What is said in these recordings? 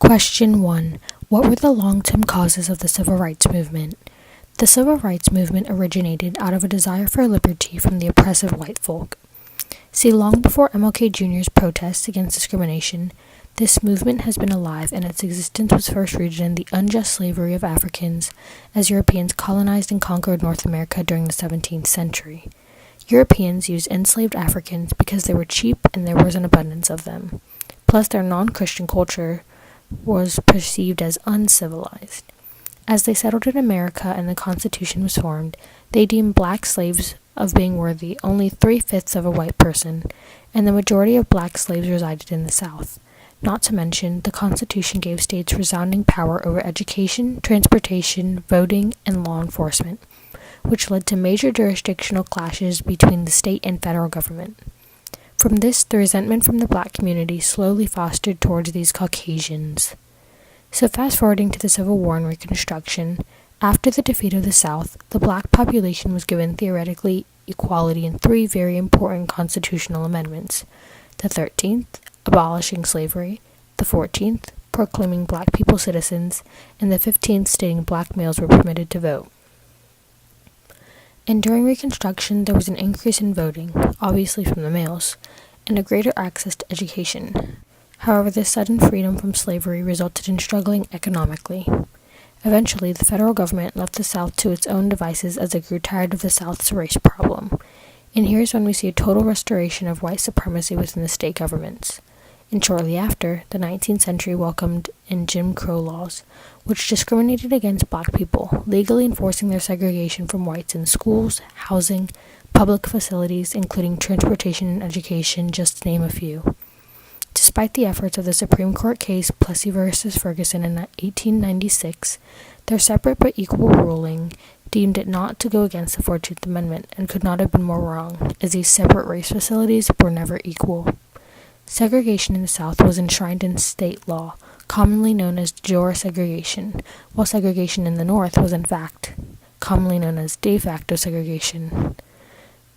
Question 1. What were the long-term causes of the Civil Rights Movement? The Civil Rights Movement originated out of a desire for liberty from the oppressive white folk. See, long before MLK Jr.'s protests against discrimination, this movement has been alive, and its existence was first rooted in the unjust slavery of Africans as Europeans colonized and conquered North America during the 17th century. Europeans used enslaved Africans because they were cheap and there was an abundance of them. Plus, their non-Christian culture was perceived as uncivilized. As they settled in America and the Constitution was formed, they deemed black slaves of being worthy only 3/5 of a white person, and the majority of black slaves resided in the South. Not to mention, the Constitution gave states resounding power over education, transportation, voting, and law enforcement, which led to major jurisdictional clashes between the state and federal government. From this, the resentment from the black community slowly fostered towards these Caucasians. So fast-forwarding to the Civil War and Reconstruction, after the defeat of the South, the black population was given theoretically equality in 3 very important constitutional amendments: the 13th, abolishing slavery; the 14th, proclaiming black people citizens; and the 15th, stating black males were permitted to vote. And during Reconstruction, there was an increase in voting, obviously from the males, and a greater access to education. However, this sudden freedom from slavery resulted in struggling economically. Eventually, the federal government left the South to its own devices as it grew tired of the South's race problem. And here's when we see a total restoration of white supremacy within the state governments. And shortly after, the 19th century welcomed in Jim Crow laws, which discriminated against black people, legally enforcing their segregation from whites in schools, housing, public facilities, including transportation and education, just to name a few. Despite the efforts of the Supreme Court case Plessy v. Ferguson in 1896, their separate but equal ruling deemed it not to go against the 14th Amendment and could not have been more wrong, as these separate race facilities were never equal. Segregation in the South was enshrined in state law, commonly known as de jure segregation, while segregation in the North was in fact commonly known as de facto segregation.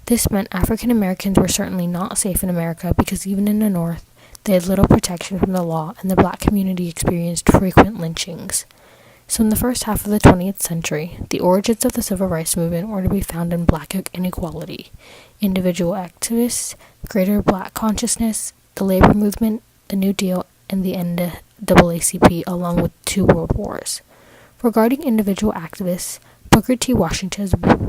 This meant African Americans were certainly not safe in America because even in the North, they had little protection from the law, and the black community experienced frequent lynchings. So in the first half of the 20th century, the origins of the Civil Rights Movement were to be found in black inequality, individual activists, greater black consciousness, the labor movement, the New Deal, and the NAACP, along with 2 world wars. Regarding individual activists, Booker T. Washington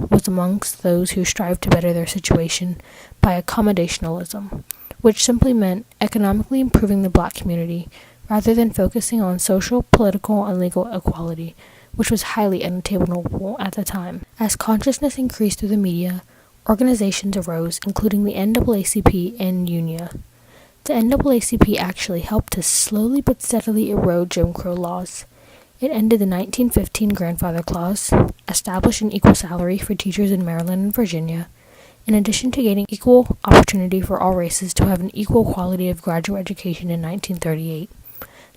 was amongst those who strived to better their situation by accommodationalism, which simply meant economically improving the black community rather than focusing on social, political, and legal equality, which was highly unattainable at the time. As consciousness increased through the media, organizations arose, including the NAACP and UNIA. The NAACP actually helped to slowly but steadily erode Jim Crow laws. It ended the 1915 Grandfather Clause, established an equal salary for teachers in Maryland and Virginia, in addition to gaining equal opportunity for all races to have an equal quality of graduate education in 1938.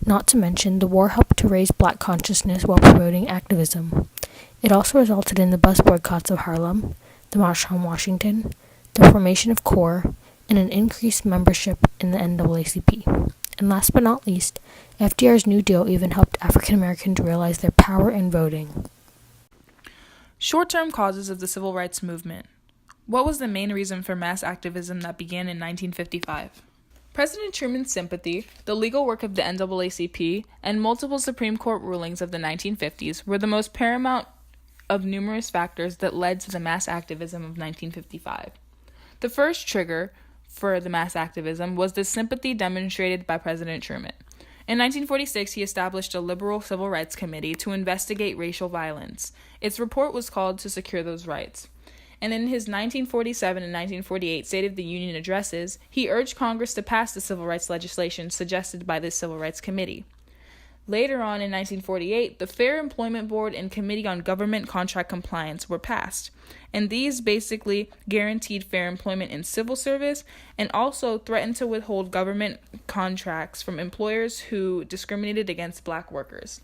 Not to mention, the war helped to raise black consciousness while promoting activism. It also resulted in the bus boycotts of Harlem, the March on Washington, the formation of CORE, and an increased membership in the NAACP. And last but not least, FDR's New Deal even helped African Americans realize their power in voting. Short-term causes of the Civil Rights Movement. What was the main reason for mass activism that began in 1955? President Truman's sympathy, the legal work of the NAACP, and multiple Supreme Court rulings of the 1950s were the most paramount of numerous factors that led to the mass activism of 1955. The first trigger for the mass activism was the sympathy demonstrated by President Truman. In 1946, he established a liberal civil rights committee to investigate racial violence. Its report was called To Secure Those Rights. And in his 1947 and 1948 State of the Union addresses, he urged Congress to pass the civil rights legislation suggested by this Civil Rights Committee. Later on in 1948, the Fair Employment Board and Committee on Government Contract Compliance were passed, and these basically guaranteed fair employment in civil service and also threatened to withhold government contracts from employers who discriminated against black workers.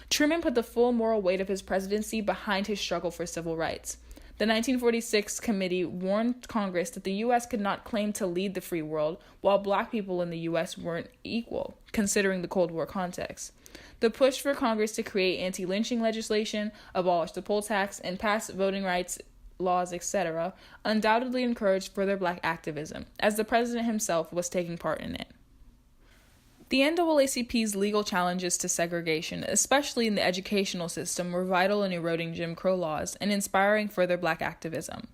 Truman put the full moral weight of his presidency behind his struggle for civil rights. The 1946 committee warned Congress that the U.S. could not claim to lead the free world while black people in the U.S. weren't equal, considering the Cold War context. The push for Congress to create anti-lynching legislation, abolish the poll tax, and pass voting rights laws, etc., undoubtedly encouraged further black activism, as the president himself was taking part in it. The NAACP's legal challenges to segregation, especially in the educational system, were vital in eroding Jim Crow laws and inspiring further black activism.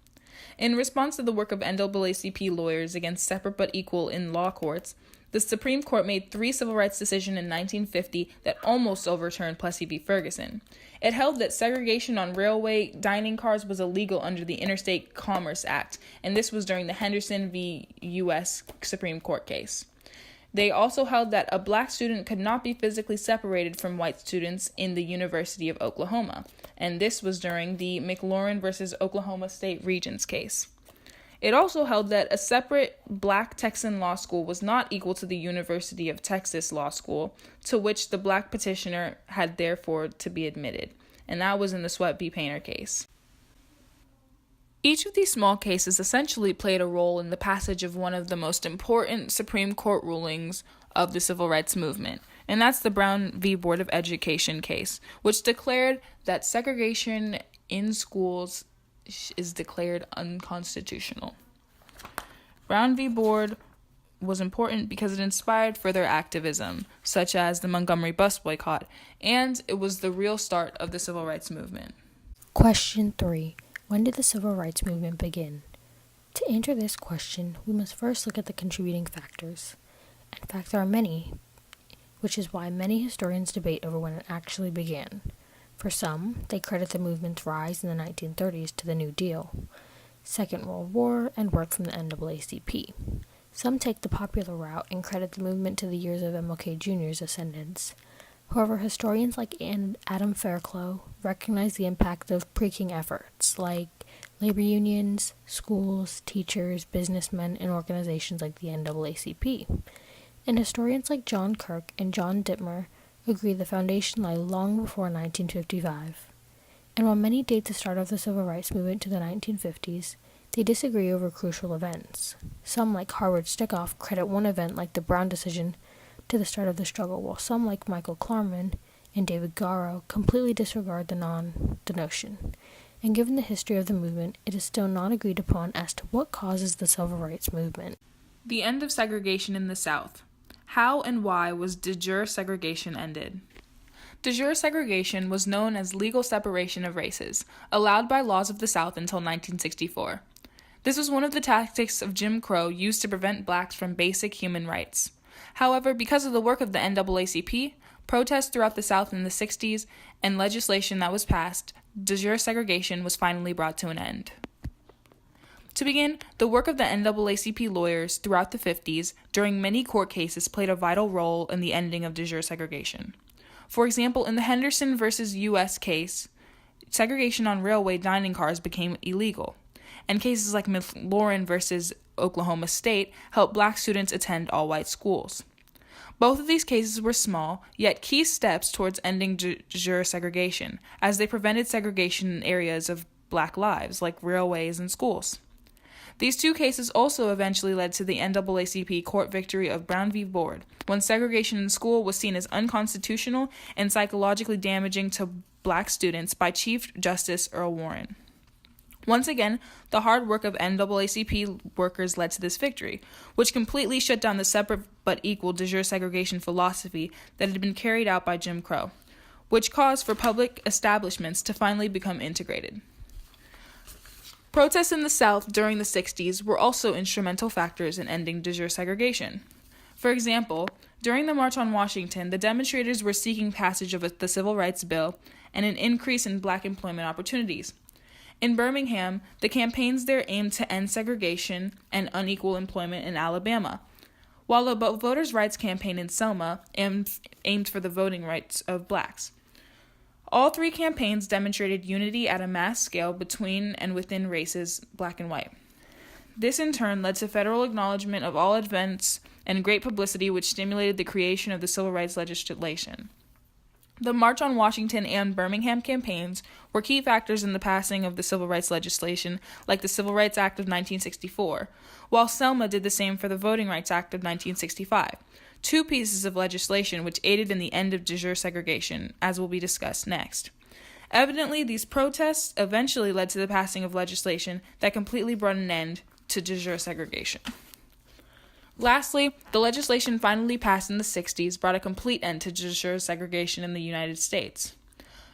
In response to the work of NAACP lawyers against separate but equal in law courts, the Supreme Court made 3 civil rights decisions in 1950 that almost overturned Plessy v. Ferguson. It held that segregation on railway dining cars was illegal under the Interstate Commerce Act, and this was during the Henderson v. U.S. Supreme Court case. They also held that a black student could not be physically separated from white students in the University of Oklahoma, and this was during the McLaurin v. Oklahoma State Regents case. It also held that a separate black Texan law school was not equal to the University of Texas Law School, to which the black petitioner had therefore to be admitted, and that was in the Sweat v. Painter case. Each of these small cases essentially played a role in the passage of one of the most important Supreme Court rulings of the civil rights movement, and that's the Brown v. Board of Education case, which declared that segregation in schools is declared unconstitutional. Brown v. Board was important because it inspired further activism, such as the Montgomery bus boycott, and it was the real start of the civil rights movement. Question 3. When did the civil rights movement begin? To answer this question, we must first look at the contributing factors. In fact, there are many, which is why many historians debate over when it actually began. For some, they credit the movement's rise in the 1930s to the New Deal, Second World War, and work from the NAACP. Some take the popular route and credit the movement to the years of MLK Jr.'s ascendance. However, historians like Adam Fairclough recognize the impact of pre-King efforts like labor unions, schools, teachers, businessmen, and organizations like the NAACP. And historians like John Kirk and John Dittmer agree the foundation lay long before 1955. And while many date the start of the civil rights movement to the 1950s, they disagree over crucial events. Some, like Harvard Stickoff, credit one event like the Brown decision to the start of the struggle, while some, like Michael Klarman and David Garrow, completely disregard the notion. And given the history of the movement, it is still not agreed upon as to what causes the civil rights movement. The end of segregation in the South. How and why was de jure segregation ended? De jure segregation was known as legal separation of races, allowed by laws of the South until 1964. This was one of the tactics of Jim Crow used to prevent blacks from basic human rights. However, because of the work of the NAACP, protests throughout the South in the 60s, and legislation that was passed, de jure segregation was finally brought to an end. To begin, the work of the NAACP lawyers throughout the 50s during many court cases played a vital role in the ending of de jure segregation. For example, in the Henderson versus U.S. case, segregation on railway dining cars became illegal, and cases like McLaurin versus Oklahoma State helped black students attend all-white schools. Both of these cases were small, yet key steps towards ending de jure segregation, as they prevented segregation in areas of black lives, like railways and schools. These 2 cases also eventually led to the NAACP court victory of Brown v. Board, when segregation in school was seen as unconstitutional and psychologically damaging to black students by Chief Justice Earl Warren. Once again, the hard work of NAACP workers led to this victory, which completely shut down the separate but equal de jure segregation philosophy that had been carried out by Jim Crow, which caused for public establishments to finally become integrated. Protests in the South during the 60s were also instrumental factors in ending de jure segregation. For example, during the March on Washington, the demonstrators were seeking passage of the Civil Rights Bill and an increase in black employment opportunities. In Birmingham, the campaigns there aimed to end segregation and unequal employment in Alabama, while the voters' rights campaign in Selma aimed for the voting rights of blacks. All 3 campaigns demonstrated unity at a mass scale between and within races, black and white. This in turn led to federal acknowledgement of all events and great publicity, which stimulated the creation of the civil rights legislation. The March on Washington and Birmingham campaigns were key factors in the passing of the civil rights legislation, like the Civil Rights Act of 1964, while Selma did the same for the Voting Rights Act of 1965, two pieces of legislation which aided in the end of de jure segregation, as will be discussed next. Evidently, these protests eventually led to the passing of legislation that completely brought an end to de jure segregation. Lastly, the legislation finally passed in the 60s brought a complete end to de jure segregation in the United States.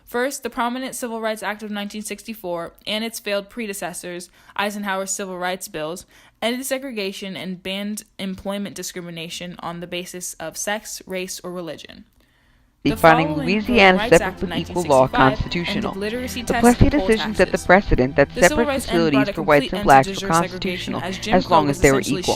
First, the prominent Civil Rights Act of 1964 and its failed predecessors, Eisenhower's Civil Rights Bills, ended segregation and banned employment discrimination on the basis of sex, race, or religion. Defining Louisiana's separate but equal law constitutional. The Plessy decision set the precedent that separate facilities for whites and blacks were constitutional as long as they were equal.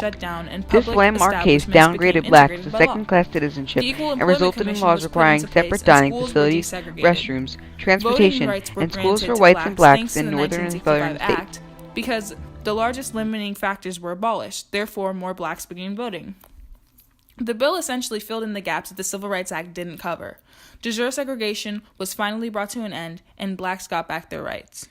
This landmark case downgraded blacks to second-class citizenship and resulted in laws requiring separate dining facilities, restrooms, transportation, and schools for whites and blacks in northern and southern states. Because the largest limiting factors were abolished, therefore more blacks began voting. The bill essentially filled in the gaps that the Civil Rights Act didn't cover. De jure segregation was finally brought to an end, and blacks got back their rights.